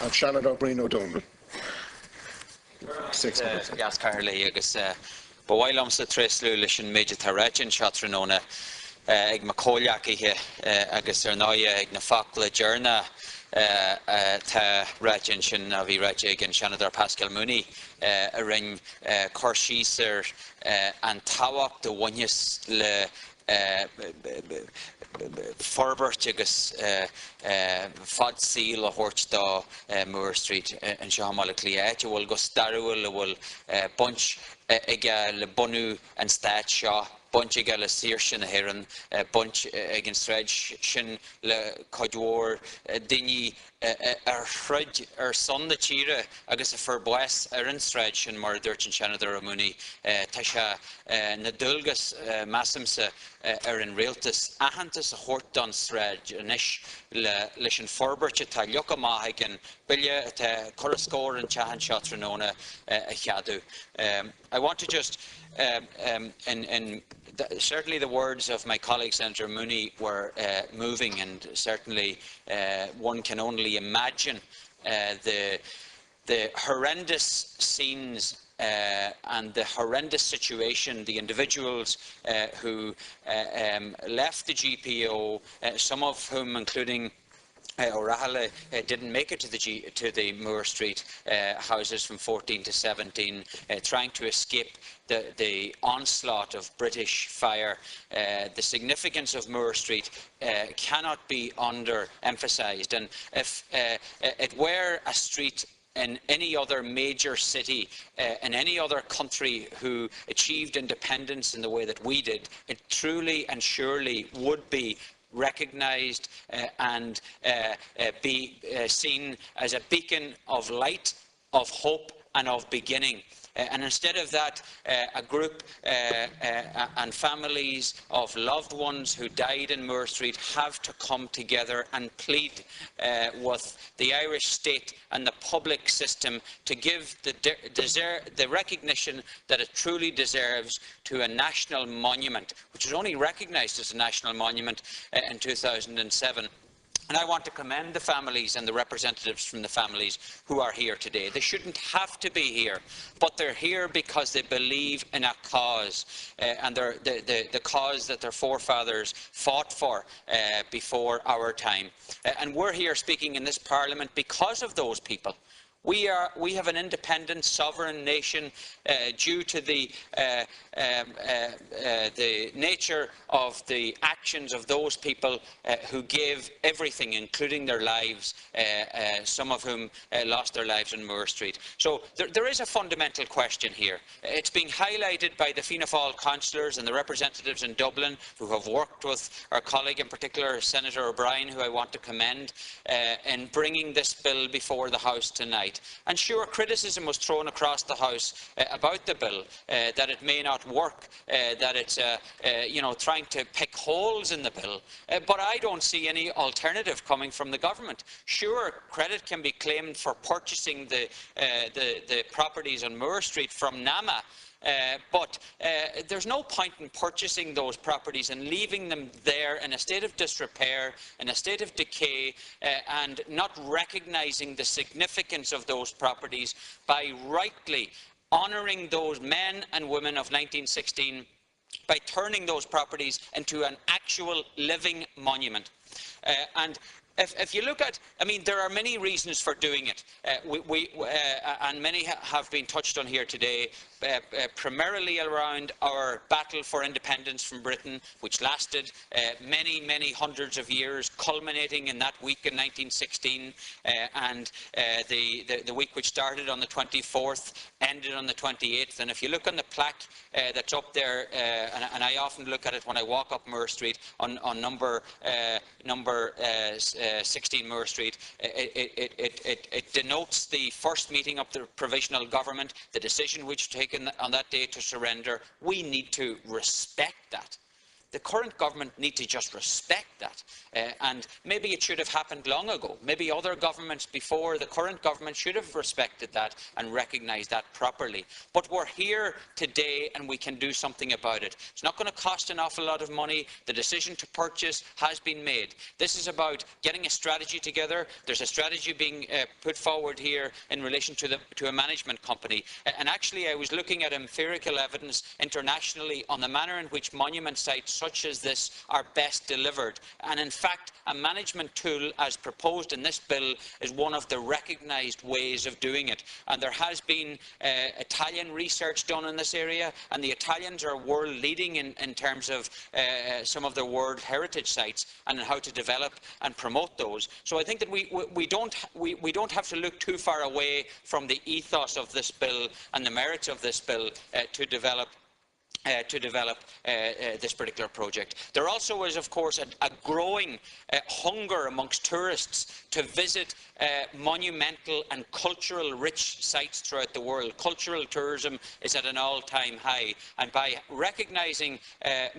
of Shannon O Domhnaill. 6 minutes. Gas Carly agus Bawailam sa Treslu Lishin Major Tarachin Chatranona ag Macoliac ihe agus Naya ag na Fakla Journa ta Rachin Shin Avi Rachig and Shanadar Pascal Mooney a ring Korshiser and Tawak the Wanyas le Forbert agus fad seal a horchda Moore Street and Shahamalakliat will go Starwell will bunch ega le Bonu and Stat Shaw bunch ega le Searshin Heron bunch against Reg Shin le Kodwar Dinny Fred son the Chira agus a Furbois Aaron Stretch and Murderch and Shanadar Ramuni Tasha Nadulgus Massimsa Aaron Realtus Ahantus a Horton Stretch and Ish Lishan Forbert Talyoka Mahagan Bilya Coruscore and Chahan Shatranona Chadu. I want to just certainly the words of my colleague Senator Mooney were moving, and certainly one can only imagine the horrendous scenes and the horrendous situation, the individuals who left the GPO, some of whom, including O'Rahale, didn't make it to the Moore Street houses from 14 to 17, trying to escape the onslaught of British fire. The significance of Moore Street cannot be under-emphasised, and if it were a street in any other major city, in any other country who achieved independence in the way that we did, it truly and surely would be recognised and be seen as a beacon of light, of hope and of beginning. And instead of that, a group and families of loved ones who died in Moore Street have to come together and plead with the Irish state and the public system to give the recognition that it truly deserves to a national monument, which was only recognised as a national monument in 2007. And I want to commend the families and the representatives from the families who are here today. They shouldn't have to be here, but they're here because they believe in a cause, and the cause that their forefathers fought for before our time. And we're here speaking in this Parliament because of those people. We have an independent, sovereign nation due to the nature of the actions of those people who gave everything, including their lives, some of whom lost their lives in Moore Street. So there is a fundamental question here. It's being highlighted by the Fianna Fáil councillors and the representatives in Dublin who have worked with our colleague, in particular Senator O'Brien, who I want to commend, in bringing this bill before the House tonight. And sure, criticism was thrown across the House about the bill, that it may not work, that it's trying to pick holes in the bill, but I don't see any alternative coming from the government. Sure, credit can be claimed for purchasing the properties on Moore Street from NAMA, but there's no point in purchasing those properties and leaving them there in a state of disrepair, in a state of decay, and not recognising the significance of those properties by rightly honouring those men and women of 1916 by turning those properties into an actual living monument. And if you look at, I mean, there are many reasons for doing it, and many have been touched on here today, primarily around our battle for independence from Britain, which lasted many hundreds of years, culminating in that week in 1916, and the week which started on the 24th, ended on the 28th. And if you look on the plaque that's up there, and I often look at it when I walk up Moore Street, on number 16 Moore Street, it denotes the first meeting of the provisional government, the decision which was taken on that day to surrender. We need to respect that. the current government need to just respect that. And maybe it should have happened long ago. Maybe other governments before the current government should have respected that and recognised that properly. But we're here today and we can do something about it. It's not going to cost an awful lot of money. The decision to purchase has been made. This is about getting a strategy together. There's a strategy being put forward here in relation to a management company. And actually, I was looking at empirical evidence internationally on the manner in which monument sites such as this are best delivered. And in fact, a management tool as proposed in this bill is one of the recognised ways of doing it. And there has been Italian research done in this area, and the Italians are world leading in terms of some of the World Heritage sites and how to develop and promote those. So I think that we don't have to look too far away from the ethos of this bill and the merits of this bill to develop this particular project. There also is, of course, a growing hunger amongst tourists to visit monumental and cultural rich sites throughout the world. Cultural tourism is at an all-time high, and by recognising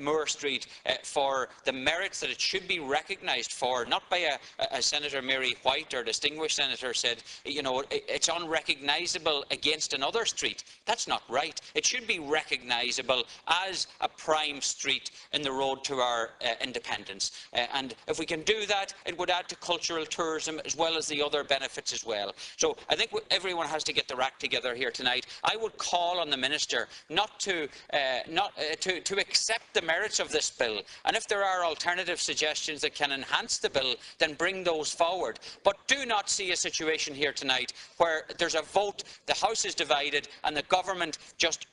Moore Street for the merits that it should be recognised for, not by a Senator Mary White or distinguished senator said, you know, it's unrecognisable against another street. That's not right. It should be recognisable as a prime street in the road to our independence. And if we can do that, it would add to cultural tourism as well as the other benefits as well. So I think everyone has to get their act together here tonight. I would call on the Minister not to accept the merits of this bill. And if there are alternative suggestions that can enhance the bill, then bring those forward. But do not see a situation here tonight where there's a vote, the House is divided, and the government just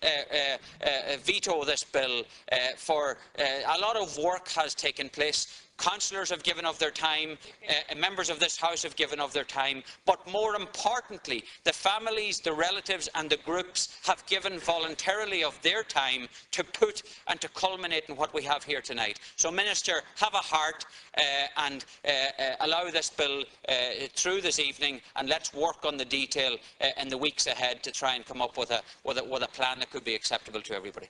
veto this bill. For a lot of work has taken place. Councillors have given of their time, members of this House have given of their time, but more importantly, the families, the relatives and the groups have given voluntarily of their time to put and to culminate in what we have here tonight. So, Minister, have a heart and allow this bill through this evening, and let's work on the detail in the weeks ahead to try and come up with a plan that could be acceptable to everybody.